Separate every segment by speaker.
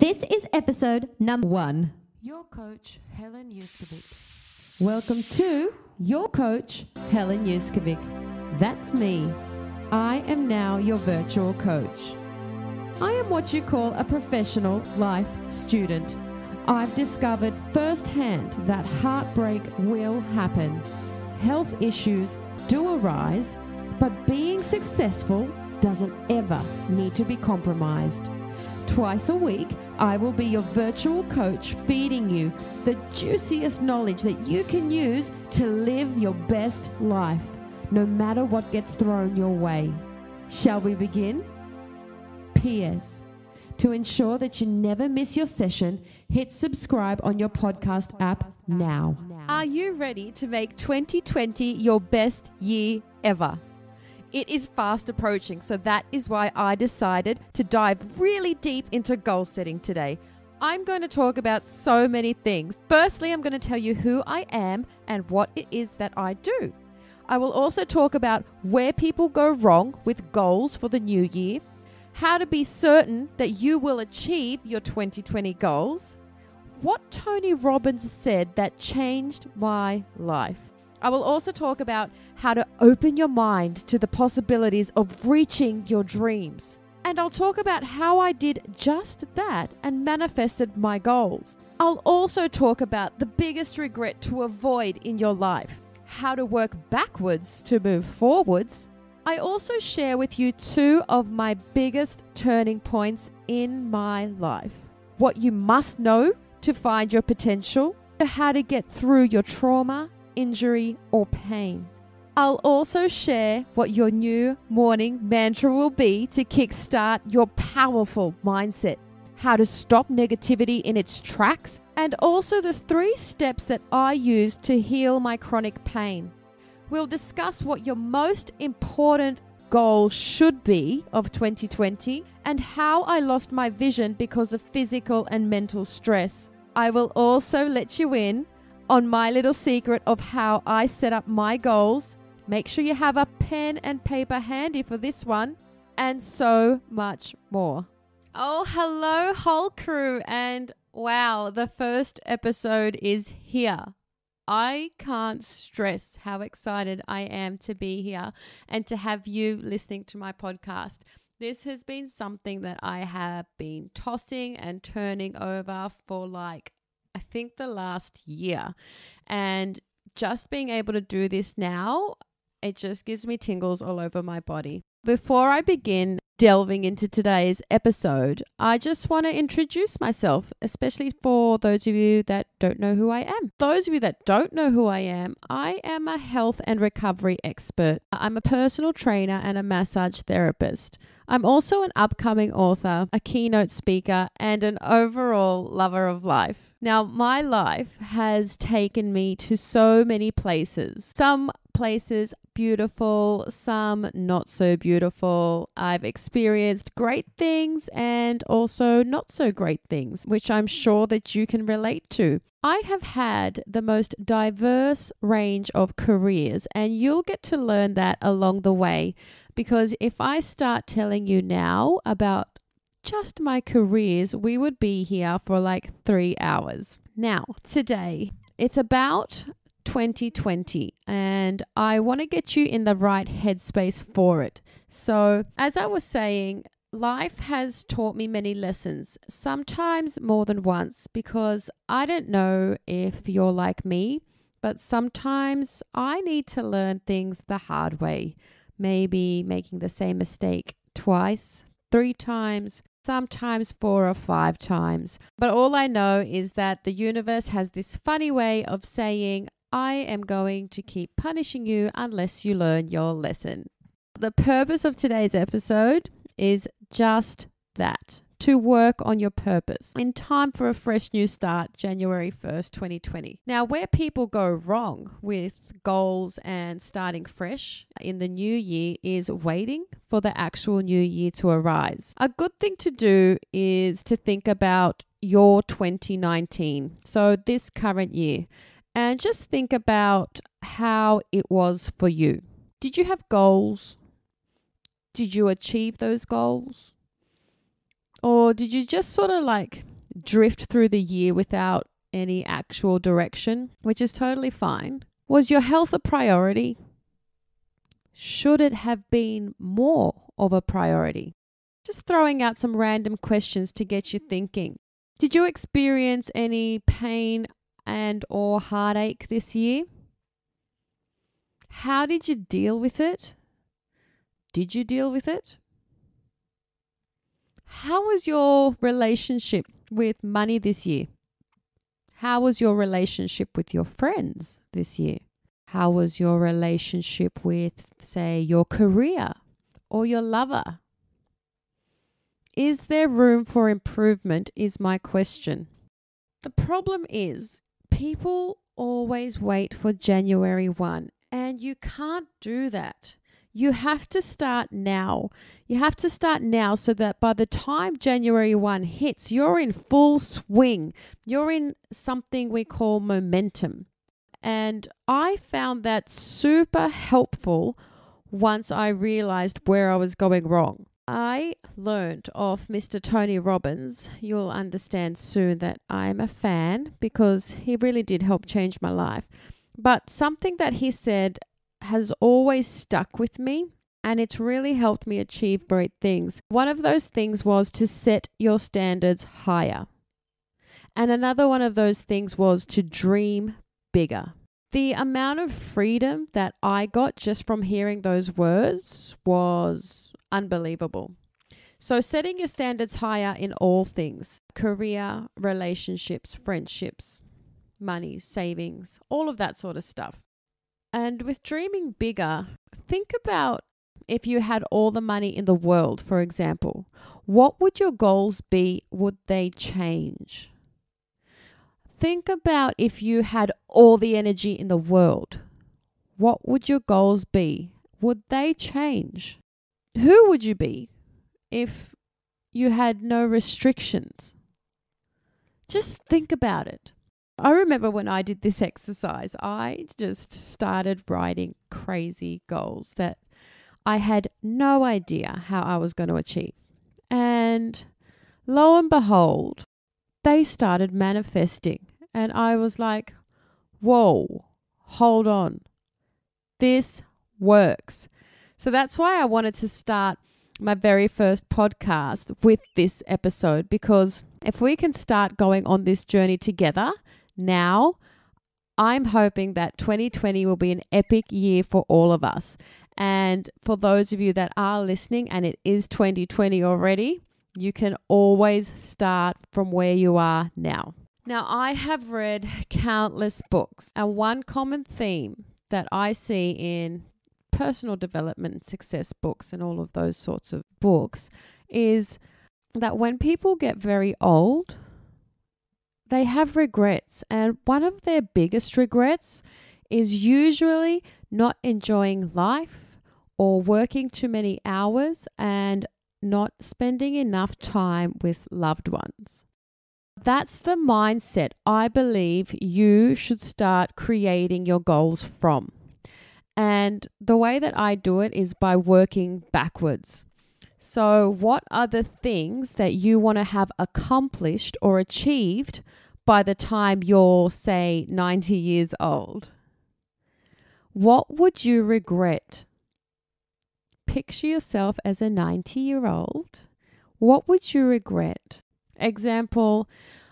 Speaker 1: This is episode number 1.
Speaker 2: Your coach, Helen Uskovic.
Speaker 1: Welcome to Your Coach, Helen Uskovic. That's me. I am now your virtual coach. I am what you call a professional life student. I've discovered firsthand that heartbreak will happen. Health issues do arise, but being successful doesn't ever need to be compromised. Twice a week, I will be your virtual coach, feeding you the juiciest knowledge that you can use to live your best life, no matter what gets thrown your way. Shall we begin? P.S. To ensure that you never miss your session, hit subscribe on your podcast app now. Are you ready to make 2020 your best year ever? It is fast approaching, so that is why I decided to dive really deep into goal setting today. I'm going to talk about so many things. Firstly, I'm going to tell you who I am and what it is that I do. I will also talk about where people go wrong with goals for the new year, how to be certain that you will achieve your 2020 goals, what Tony Robbins said that changed my life. I will also talk about how to open your mind to the possibilities of reaching your dreams. And I'll talk about how I did just that and manifested my goals. I'll also talk about the biggest regret to avoid in your life, how to work backwards to move forwards. I also share with you 2 of my biggest turning points in my life. What you must know to find your potential, how to get through your trauma, injury, or pain. I'll also share what your new morning mantra will be to kickstart your powerful mindset, how to stop negativity in its tracks, and also the 3 steps that I use to heal my chronic pain. We'll discuss what your most important goal should be of 2020 and how I lost my vision because of physical and mental stress. I will also let you in on my little secret of how I set up my goals. Make sure you have a pen and paper handy for this one, and so much more. Oh, hello, whole crew, and wow, the first episode is here. I can't stress how excited I am to be here and to have you listening to my podcast. This has been something that I have been tossing and turning over for I think the last year, and just being able to do this now, it just gives me tingles all over my body. Before I begin delving into today's episode, I just want to introduce myself, especially for those of you that don't know who I am. Those of you that don't know who I am a health and recovery expert. I'm a personal trainer and a massage therapist. I'm also an upcoming author, a keynote speaker, and an overall lover of life. Now, my life has taken me to so many places. Some places beautiful, some not so beautiful. I've experienced great things and also not so great things, which I'm sure that you can relate to. I have had the most diverse range of careers, and you'll get to learn that along the way, because if I start telling you now about just my careers, we would be here for 3 hours. Now, today, it's about 2020, and I want to get you in the right headspace for it. So, as I was saying, life has taught me many lessons, sometimes more than once, because I don't know if you're like me, but sometimes I need to learn things the hard way, maybe making the same mistake twice, 3 times, sometimes 4 or 5 times. But all I know is that the universe has this funny way of saying, I am going to keep punishing you unless you learn your lesson. The purpose of today's episode is just that, to work on your purpose in time for a fresh new start, January 1st, 2020. Now, where people go wrong with goals and starting fresh in the new year is waiting for the actual new year to arise. A good thing to do is to think about your 2019, so this current year, and just think about how it was for you. Did you have goals? Did you achieve those goals? Or did you just sort of drift through the year without any actual direction, which is totally fine. Was your health a priority? Should it have been more of a priority? Just throwing out some random questions to get you thinking. Did you experience any pain and or heartache this year? How did you deal with it? Did you deal with it? How was your relationship with money this year? How was your relationship with your friends this year? How was your relationship with, say, your career or your lover? Is there room for improvement is my question. The problem is people always wait for January 1, and you can't do that. You have to start now. You have to start now so that by the time January 1 hits, you're in full swing. You're in something we call momentum. And I found that super helpful once I realized where I was going wrong. I learned of Mr. Tony Robbins. You'll understand soon that I'm a fan because he really did help change my life. But something that he said has always stuck with me, and it's really helped me achieve great things. One of those things was to set your standards higher. And another one of those things was to dream bigger. The amount of freedom that I got just from hearing those words was unbelievable. So setting your standards higher in all things, career, relationships, friendships, money, savings, all of that sort of stuff. And with dreaming bigger, think about if you had all the money in the world, for example, what would your goals be? Would they change? Think about if you had all the energy in the world, what would your goals be? Would they change? Who would you be if you had no restrictions? Just think about it. I remember when I did this exercise, I just started writing crazy goals that I had no idea how I was going to achieve. And lo and behold, they started manifesting. And I was like, whoa, hold on. This works. So that's why I wanted to start my very first podcast with this episode, because if we can start going on this journey together now, I'm hoping that 2020 will be an epic year for all of us. And for those of you that are listening and it is 2020 already, you can always start from where you are now. Now, I have read countless books, and one common theme that I see in personal development and success books and all of those sorts of books is that when people get very old, they have regrets. And one of their biggest regrets is usually not enjoying life or working too many hours and not spending enough time with loved ones. That's the mindset I believe you should start creating your goals from. And the way that I do it is by working backwards. So what are the things that you want to have accomplished or achieved by the time you're, say, 90 years old? What would you regret? Picture yourself as a 90-year-old. What would you regret? Example,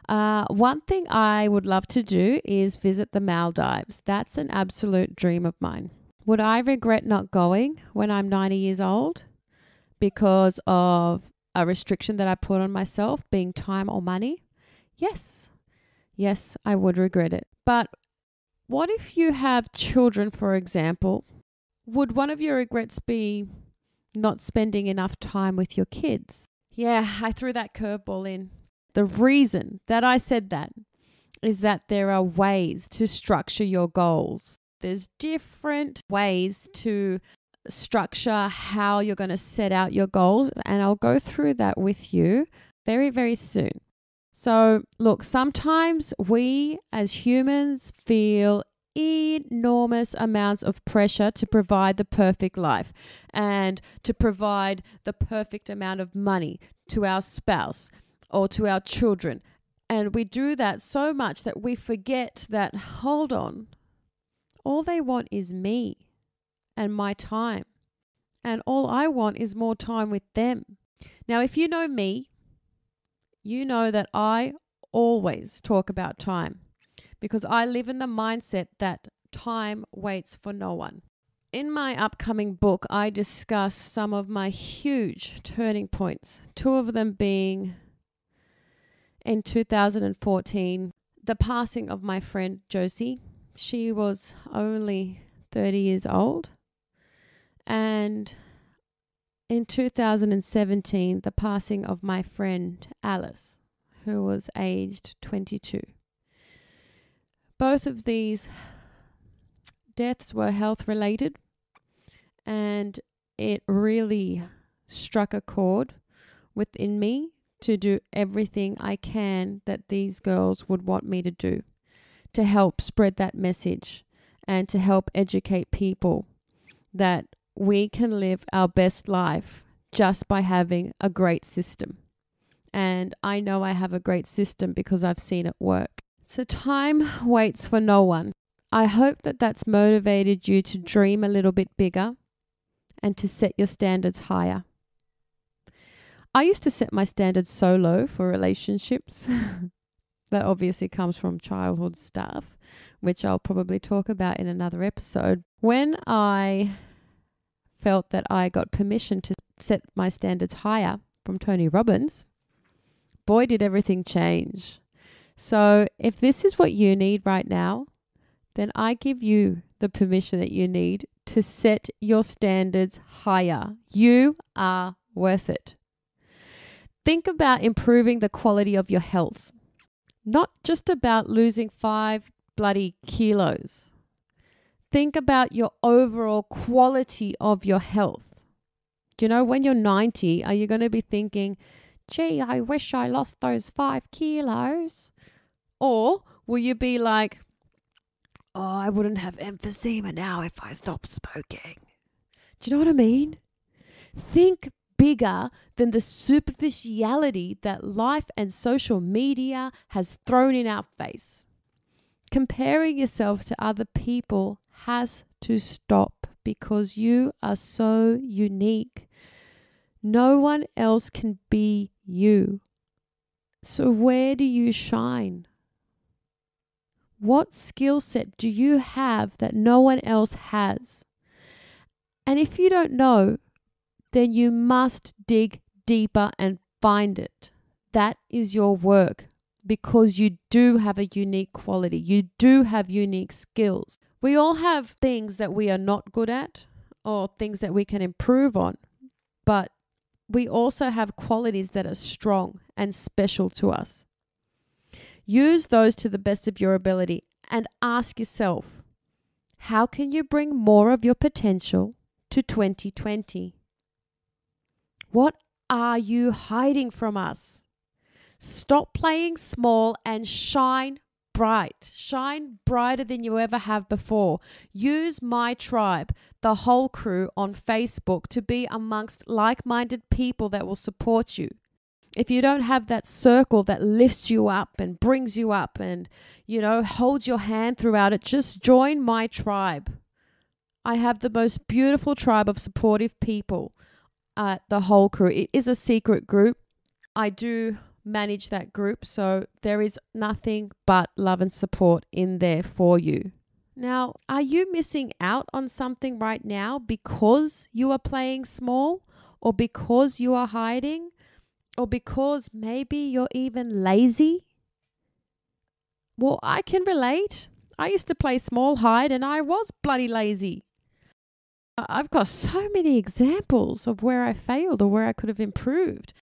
Speaker 1: one thing I would love to do is visit the Maldives. That's an absolute dream of mine. Would I regret not going when I'm 90 years old because of a restriction that I put on myself, being time or money? Yes. Yes, I would regret it. But what if you have children, for example? Would one of your regrets be not spending enough time with your kids? Yeah, I threw that curveball in. The reason that I said that is that there are ways to structure your goals. There's different ways to structure how you're going to set out your goals, and I'll go through that with you very, very soon. So, look, sometimes we as humans feel enormous amounts of pressure to provide the perfect life and to provide the perfect amount of money to our spouse or to our children And we do that so much that we forget that, hold on, all they want is me and my time. And all I want is more time with them. Now, if you know me, you know that I always talk about time because I live in the mindset that time waits for no one. In my upcoming book, I discuss some of my huge turning points, two of them being in 2014, the passing of my friend Josie. She was only 30 years old. And in 2017, the passing of my friend Alice, who was aged 22. Both of these deaths were health related, and it really struck a chord within me to do everything I can that these girls would want me to do to help spread that message and to help educate people that we can live our best life just by having a great system. And I know I have a great system because I've seen it work. So time waits for no one. I hope that that's motivated you to dream a little bit bigger and to set your standards higher. I used to set my standards so low for relationships. That obviously comes from childhood stuff, which I'll probably talk about in another episode. When I felt that I got permission to set my standards higher from Tony Robbins, boy, did everything change. So if this is what you need right now, then I give you the permission that you need to set your standards higher. You are worth it. Think about improving the quality of your health, not just about losing 5 bloody kilos. Think about your overall quality of your health. Do you know, when you're 90, are you going to be thinking, gee, I wish I lost those 5 kilos? Or will you be like, oh, I wouldn't have emphysema now if I stopped smoking? Do you know what I mean? Think bigger than the superficiality that life and social media has thrown in our face. Comparing yourself to other people has to stop because you are so unique. No one else can be you. So where do you shine? What skill set do you have that no one else has? And if you don't know, then you must dig deeper and find it. That is your work, because you do have a unique quality. You do have unique skills. We all have things that we are not good at or things that we can improve on, but we also have qualities that are strong and special to us. Use those to the best of your ability and ask yourself, how can you bring more of your potential to 2020? What are you hiding from us? Stop playing small and shine bright. Shine brighter than you ever have before. Use my tribe, the whole crew on Facebook, to be amongst like-minded people that will support you. If you don't have that circle that lifts you up and brings you up and, holds your hand throughout it, just join my tribe. I have the most beautiful tribe of supportive people at the whole crew. It is a secret group. I do manage that group, so there is nothing but love and support in there for you. Now, are you missing out on something right now because you are playing small, or because you are hiding, or because maybe you're even lazy? Well, I can relate. I used to play small, hide, and I was bloody lazy. I've got so many examples of where I failed or where I could have improved.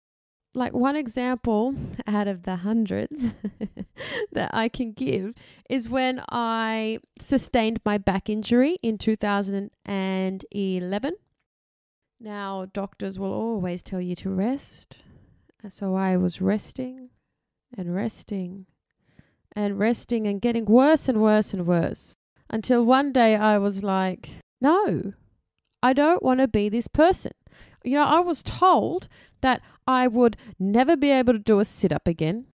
Speaker 1: Like, one example out of the hundreds that I can give is when I sustained my back injury in 2011. Now, doctors will always tell you to rest. So I was resting and resting and resting and getting worse and worse and worse, until one day I was like, no, I don't want to be this person. I was told that I would never be able to do a sit-up again.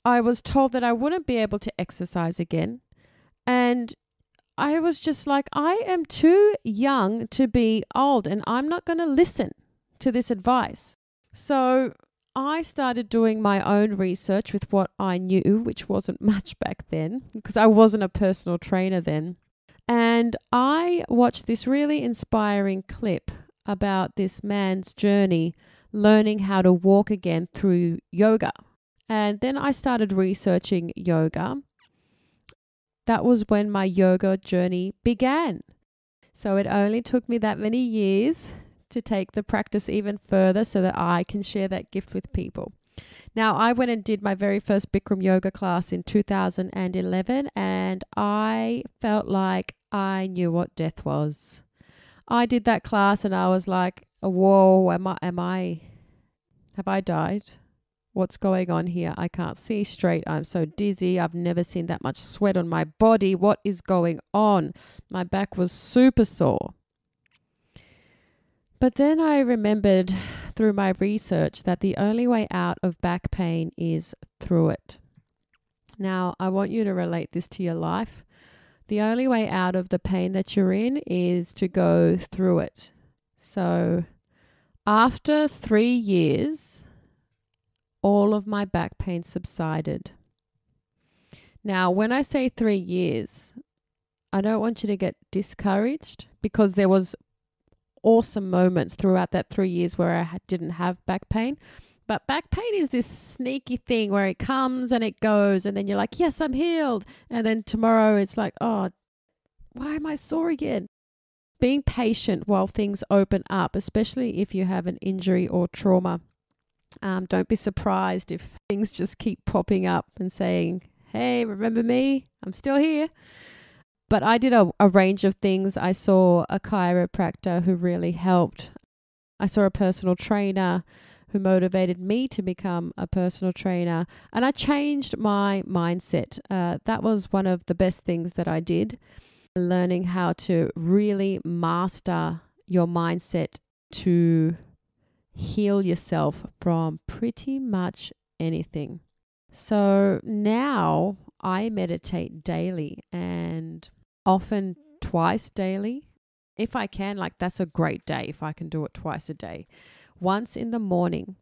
Speaker 1: I was told that I wouldn't be able to exercise again. And I was just like, I am too young to be old, and I'm not going to listen to this advice. So I started doing my own research with what I knew, which wasn't much back then because I wasn't a personal trainer then. And I watched this really inspiring clip about this man's journey learning how to walk again through yoga. And then I started researching yoga. That was when my yoga journey began. So it only took me that many years to take the practice even further so that I can share that gift with people. Now, I went and did my very first Bikram yoga class in 2011, and I felt like I knew what death was. I did that class and I was like, whoa, have I died? What's going on here? I can't see straight. I'm so dizzy. I've never seen that much sweat on my body. What is going on? My back was super sore. But then I remembered through my research that the only way out of back pain is through it. Now, I want you to relate this to your life. The only way out of the pain that you're in is to go through it. So after 3 years, all of my back pain subsided. Now, when I say 3 years, I don't want you to get discouraged because there was awesome moments throughout that 3 years where I didn't have back pain. But back pain is this sneaky thing where it comes and it goes, and then you're like, yes, I'm healed. And then tomorrow it's like, oh, why am I sore again? Being patient while things open up, especially if you have an injury or trauma. Don't be surprised if things just keep popping up and saying, hey, remember me? I'm still here. But I did a range of things. I saw a chiropractor who really helped. I saw a personal trainer who motivated me to become a personal trainer. And I changed my mindset. That was one of the best things that I did. Learning how to really master your mindset to heal yourself from pretty much anything. So now I meditate daily and often twice daily. If I can, like that's a great day if I can do it twice a day. Once in the morning.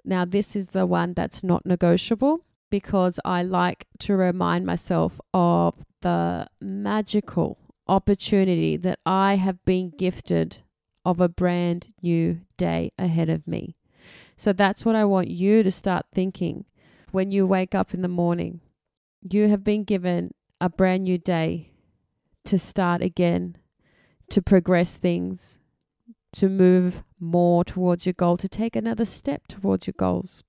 Speaker 1: Now this is the one that's not negotiable because I like to remind myself of the magical opportunity that I have been gifted of a brand new day ahead of me. So that's what I want you to start thinking when you wake up in the morning. You have been given a brand new day to start again, to progress things, to move more towards your goal, to take another step towards your goals.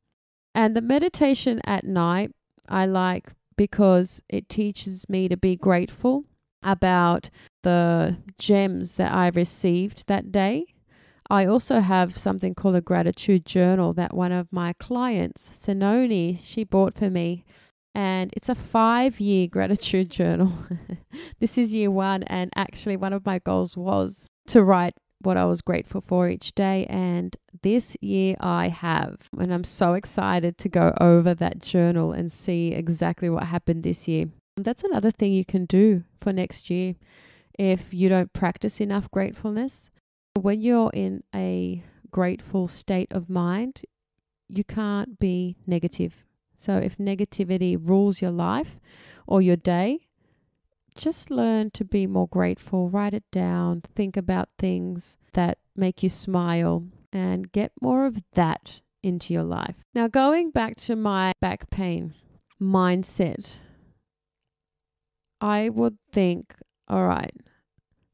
Speaker 1: And the meditation at night, I like because it teaches me to be grateful about the gems that I received that day. I also have something called a gratitude journal that one of my clients, Senoni, she bought for me. And it's a 5-year gratitude journal. This is year 1. And actually one of my goals was to write what I was grateful for each day. And this year I have. And I'm so excited to go over that journal and see exactly what happened this year. That's another thing you can do for next year if you don't practice enough gratefulness. When you're in a grateful state of mind, you can't be negative. So if negativity rules your life or your day, just learn to be more grateful. Write it down. Think about things that make you smile and get more of that into your life. Now, going back to my back pain mindset, I would think, all right,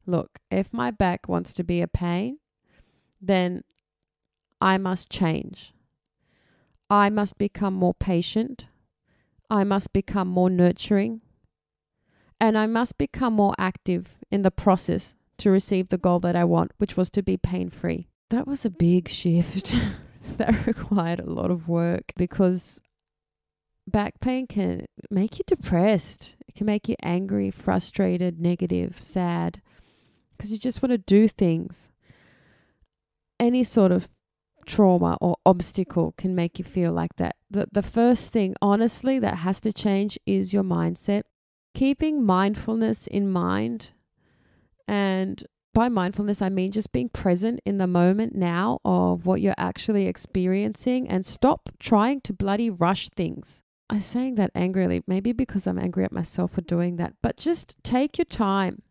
Speaker 1: look, if my back wants to be a pain, then I must change. I must become more patient. I must become more nurturing. And I must become more active in the process to receive the goal that I want, which was to be pain-free. That was a big shift. That required a lot of work because back pain can make you depressed. It can make you angry, frustrated, negative, sad, because you just want to do things. Any sort of trauma or obstacle can make you feel like that. The first thing, honestly, that has to change is your mindset. Keeping mindfulness in mind, and by mindfulness, I mean just being present in the moment now of what you're actually experiencing, and stop trying to bloody rush things. I'm saying that angrily, maybe because I'm angry at myself for doing that, but just take your time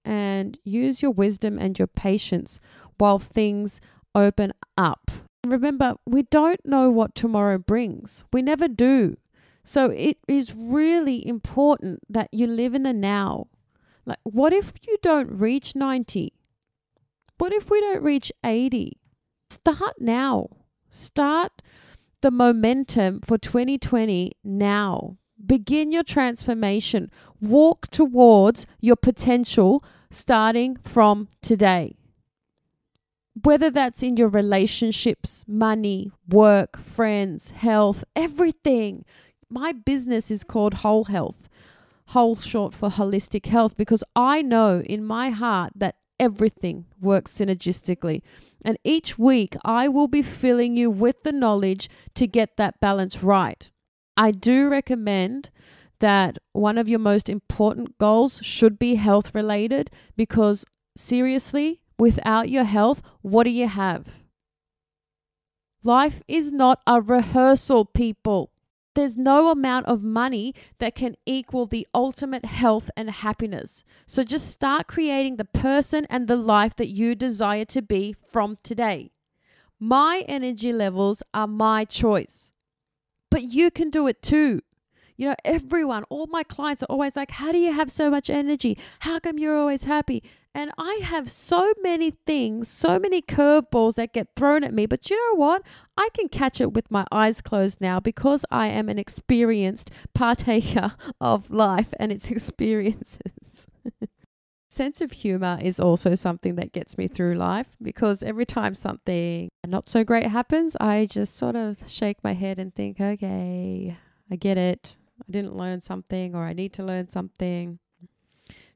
Speaker 1: and use your wisdom and your patience while things open up. Remember, we don't know what tomorrow brings. We never do. So it is really important that you live in the now. Like, what if you don't reach 90? What if we don't reach 80? Start now. Start the momentum for 2020 now. Begin your transformation. Walk towards your potential starting from today. Whether that's in your relationships, money, work, friends, health, everything. My business is called Whole Health. Whole short for holistic health, because I know in my heart that everything works synergistically. And each week I will be filling you with the knowledge to get that balance right. I do recommend that one of your most important goals should be health related, because seriously, without your health, what do you have? Life is not a rehearsal, people. There's no amount of money that can equal the ultimate health and happiness. So just start creating the person and the life that you desire to be from today. My energy levels are my choice, but you can do it too. You know, everyone, all my clients are always like, how do you have so much energy? How come you're always happy? And I have so many things, so many curveballs that get thrown at me. But you know what? I can catch it with my eyes closed now, because I am an experienced partaker of life and its experiences. Sense of humor is also something that gets me through life, because every time something not so great happens, I just sort of shake my head and think, okay, I get it. I didn't learn something, or I need to learn something.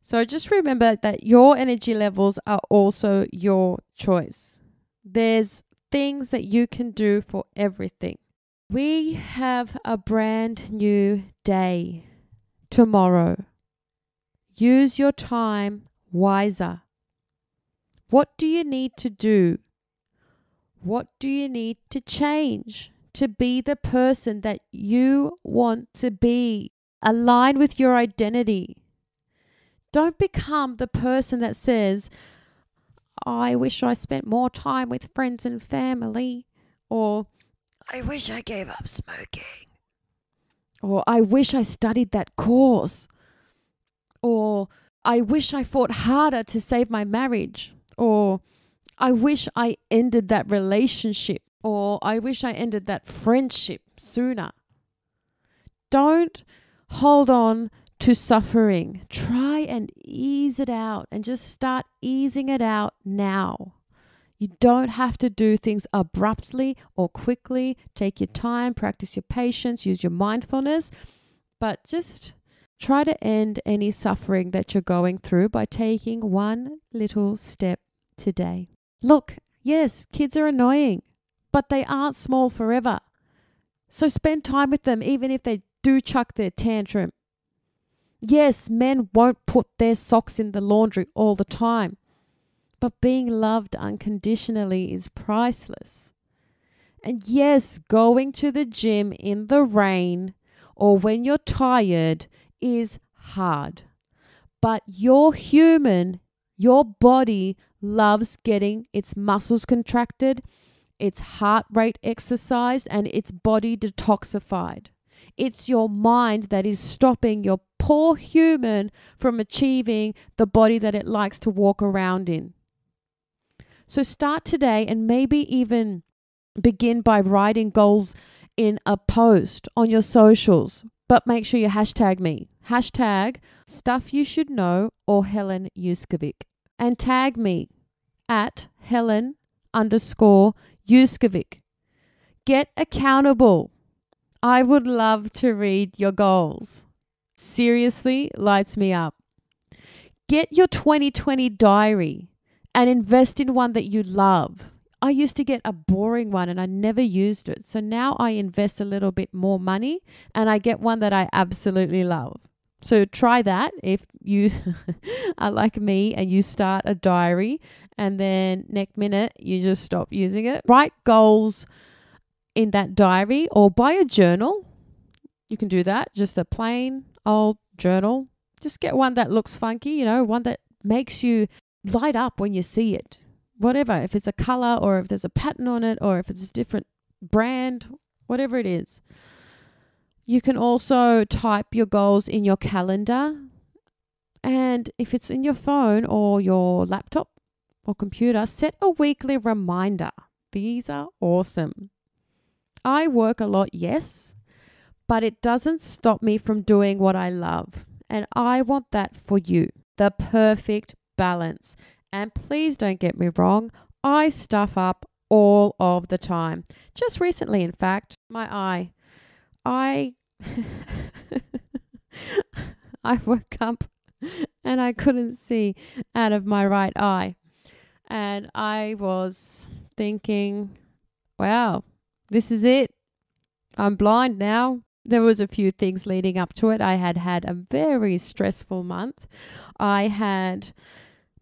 Speaker 1: So just remember that your energy levels are also your choice. There's things that you can do for everything. We have a brand new day tomorrow. Use your time wiser. What do you need to do? What do you need to change to be the person that you want to be? Align with your identity. Don't become the person that says, I wish I spent more time with friends and family, or I wish I gave up smoking, or I wish I studied that course, or I wish I fought harder to save my marriage, or I wish I ended that relationship, or I wish I ended that friendship sooner. Don't hold on to suffering. Try and ease it out, and just start easing it out now. You don't have to do things abruptly or quickly. Take your time, practice your patience, use your mindfulness, but just try to end any suffering that you're going through by taking one little step today. Look, yes, kids are annoying, but they aren't small forever. So spend time with them, even if they do chuck their tantrum. Yes, men won't put their socks in the laundry all the time, but being loved unconditionally is priceless. And yes, going to the gym in the rain or when you're tired is hard, but you're human. Your body loves getting its muscles contracted, its heart rate exercised, and its body detoxified. It's your mind that is stopping your poor human from achieving the body that it likes to walk around in. So start today, and maybe even begin by writing goals in a post on your socials. But make sure you hashtag me. Hashtag Stuff You Should Know or Helen Uskovic. And tag me at Helen_Uskovic. Get accountable. I would love to read your goals. Seriously, lights me up. Get your 2020 diary and invest in one that you love. I used to get a boring one and I never used it. So now I invest a little bit more money and I get one that I absolutely love. So try that if you are like me and you start a diary and then next minute you just stop using it. Write goals in that diary or buy a journal. You can do that. Just a plain old journal. Just get one that looks funky, one that makes you light up when you see it. Whatever, if it's a color or if there's a pattern on it or if it's a different brand, whatever it is. You can also type your goals in your calendar. And if it's in your phone or your laptop or computer, set a weekly reminder. These are awesome. I work a lot, yes, but it doesn't stop me from doing what I love. And I want that for you. The perfect balance. And please don't get me wrong, I stuff up all of the time. Just recently, in fact, my eye. I woke up and I couldn't see out of my right eye. And I was thinking, wow, this is it. I'm blind now. There was a few things leading up to it. I had a very stressful month. I had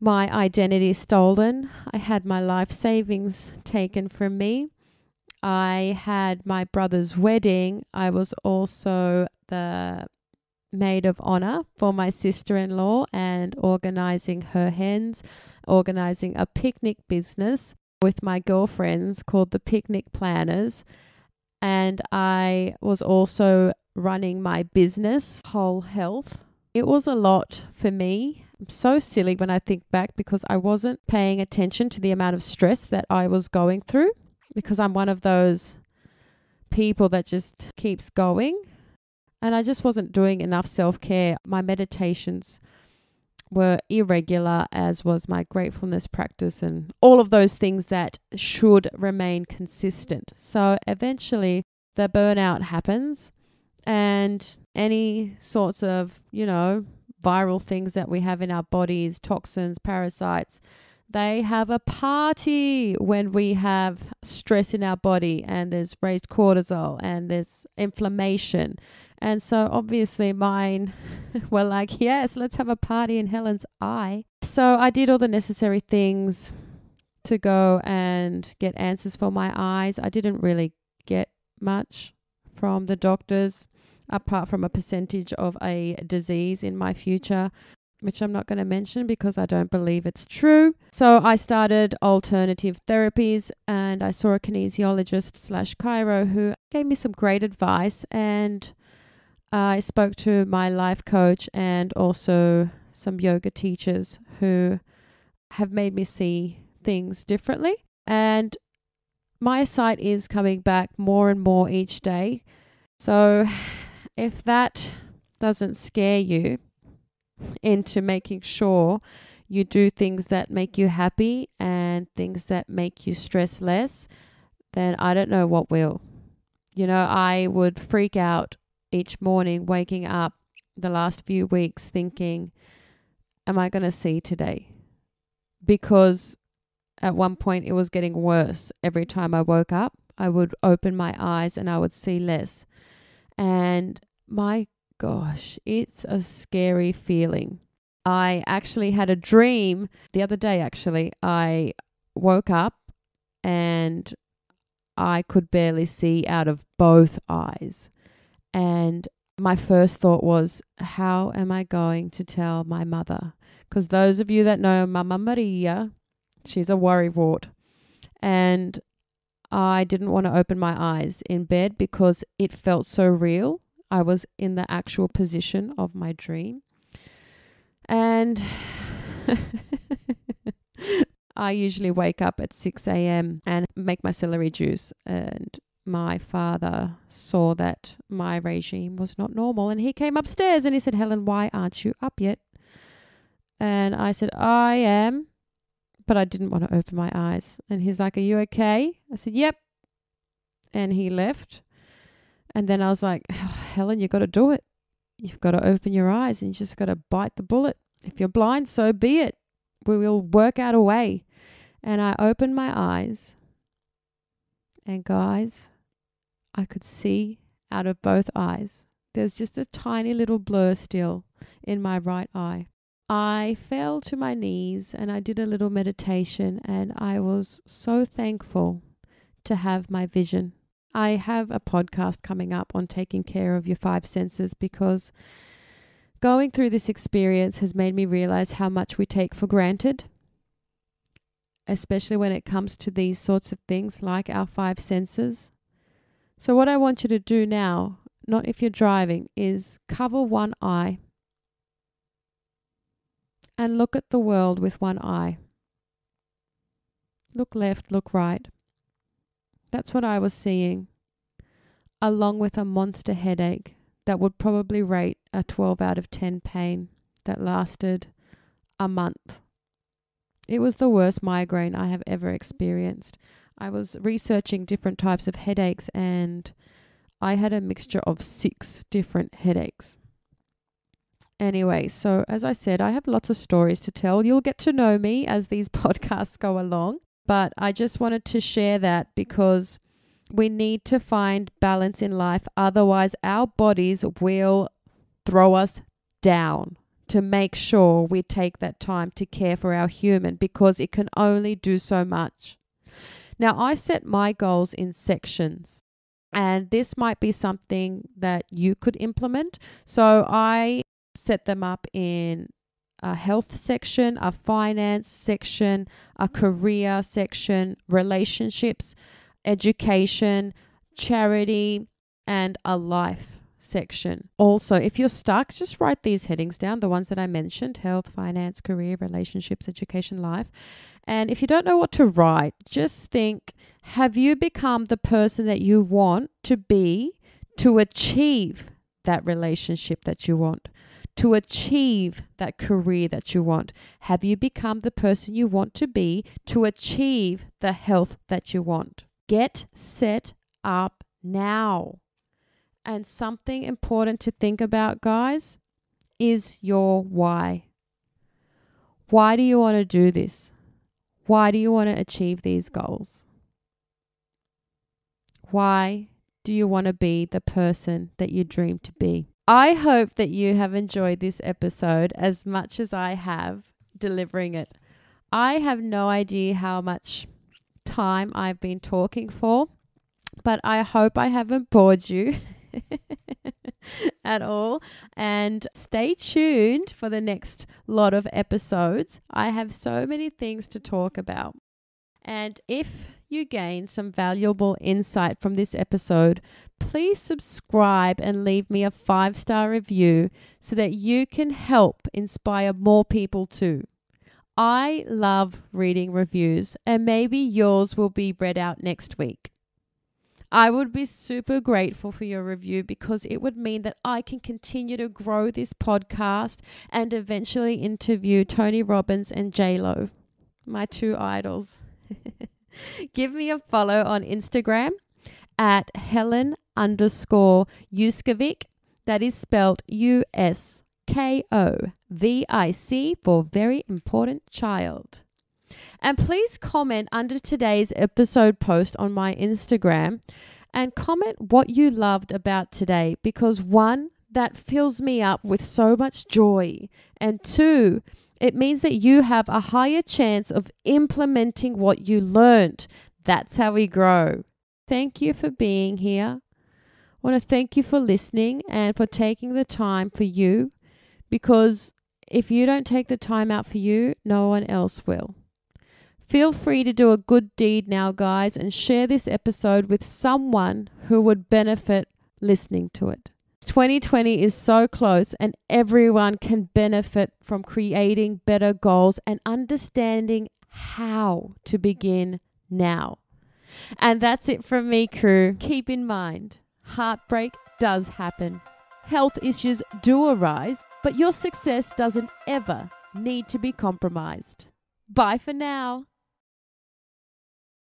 Speaker 1: my identity stolen. I had my life savings taken from me. I had my brother's wedding. I was also the maid of honor for my sister-in-law and organizing her hens, organizing a picnic business with my girlfriends called the Picnic Planners. And I was also running my business, Whole Health. It was a lot for me. I'm so silly when I think back because I wasn't paying attention to the amount of stress that I was going through because I'm one of those people that just keeps going. And I just wasn't doing enough self-care. My meditations were irregular, as was my gratefulness practice and all of those things that should remain consistent. So eventually the burnout happens and any sorts of, viral things that we have in our bodies, toxins, parasites, they have a party when we have stress in our body and there's raised cortisol and there's inflammation. And so obviously mine were like, yes, let's have a party in Helen's eye. So I did all the necessary things to go and get answers for my eyes. I didn't really get much from the doctors apart from a percentage of a disease in my future, which I'm not going to mention because I don't believe it's true. So I started alternative therapies and I saw a kinesiologist/chiro who gave me some great advice, and I spoke to my life coach and also some yoga teachers who have made me see things differently. And my sight is coming back more and more each day. So if that doesn't scare you into making sure you do things that make you happy and things that make you stress less, then I don't know what will. I would freak out each morning waking up the last few weeks thinking, am I going to see today? Because at one point it was getting worse. Every time I woke up, I would open my eyes and I would see less. And my gosh, it's a scary feeling. I actually had a dream the other day, I woke up and I could barely see out of both eyes. And my first thought was, how am I going to tell my mother? Because those of you that know Mama Maria, she's a worrywart. And I didn't want to open my eyes in bed because it felt so real. I was in the actual position of my dream. And I usually wake up at 6 a.m. and make my celery juice. And my father saw that my regime was not normal. And he came upstairs and he said, Helen, why aren't you up yet? And I said, I am. But I didn't want to open my eyes. And he's like, are you okay? I said, yep. And he left. And then I was like, oh, Helen, you've got to do it. You've got to open your eyes and you just got to bite the bullet. If you're blind, so be it. We will work out a way. And I opened my eyes And guys, I could see out of both eyes. There's just a tiny little blur still in my right eye. I fell to my knees and I did a little meditation, and I was so thankful to have my vision. I have a podcast coming up on taking care of your five senses, because going through this experience has made me realize how much we take for granted, especially when it comes to these sorts of things like our five senses. So what I want you to do now, not if you're driving, is cover one eye and look at the world with one eye. Look left, look right. That's what I was seeing, along with a monster headache that would probably rate a 12 out of 10 pain that lasted a month. It was the worst migraine I have ever experienced. I was researching different types of headaches, and I had a mixture of 6 different headaches. Anyway, so as I said, I have lots of stories to tell. You'll get to know me as these podcasts go along, but I just wanted to share that because we need to find balance in life. Otherwise, our bodies will throw us down to make sure we take that time to care for our human, because it can only do so much. Now, I set my goals in sections, and this might be something that you could implement. So I set them up in a health section, a finance section, a career section, relationships, education, charity, and a life section. Also, if you're stuck, just write these headings down, the ones that I mentioned: health, finance, career, relationships, education, life. And if you don't know what to write, just think, have you become the person that you want to be to achieve that relationship that you want, to achieve that career that you want? Have you become the person you want to be to achieve the health that you want? Get set up now. And something important to think about, guys, is your why. Why do you want to do this? Why do you want to achieve these goals? Why do you want to be the person that you dream to be? I hope that you have enjoyed this episode as much as I have delivering it. I have no idea how much time I've been talking for, but I hope I haven't bored you at all. And stay tuned for the next lot of episodes. I have so many things to talk about. And if you gain some valuable insight from this episode, please subscribe and leave me a 5-star review so that you can help inspire more people too. I love reading reviews, and maybe yours will be read out next week. I would be super grateful for your review, because it would mean that I can continue to grow this podcast and eventually interview Tony Robbins and J-Lo, my 2 idols. Give me a follow on Instagram at Helen Uskovic. That is spelled USKOVIC for very important child. And please comment under today's episode post on my Instagram and comment what you loved about today, because 1, that fills me up with so much joy, and 2, it means that you have a higher chance of implementing what you learned. That's how we grow. Thank you for being here. I want to thank you for listening and for taking the time for you, because if you don't take the time out for you, no one else will. Feel free to do a good deed now, guys, and share this episode with someone who would benefit listening to it. 2020 is so close, and everyone can benefit from creating better goals and understanding how to begin now. And that's it from me, crew. Keep in mind, heartbreak does happen. Health issues do arise, but your success doesn't ever need to be compromised. Bye for now.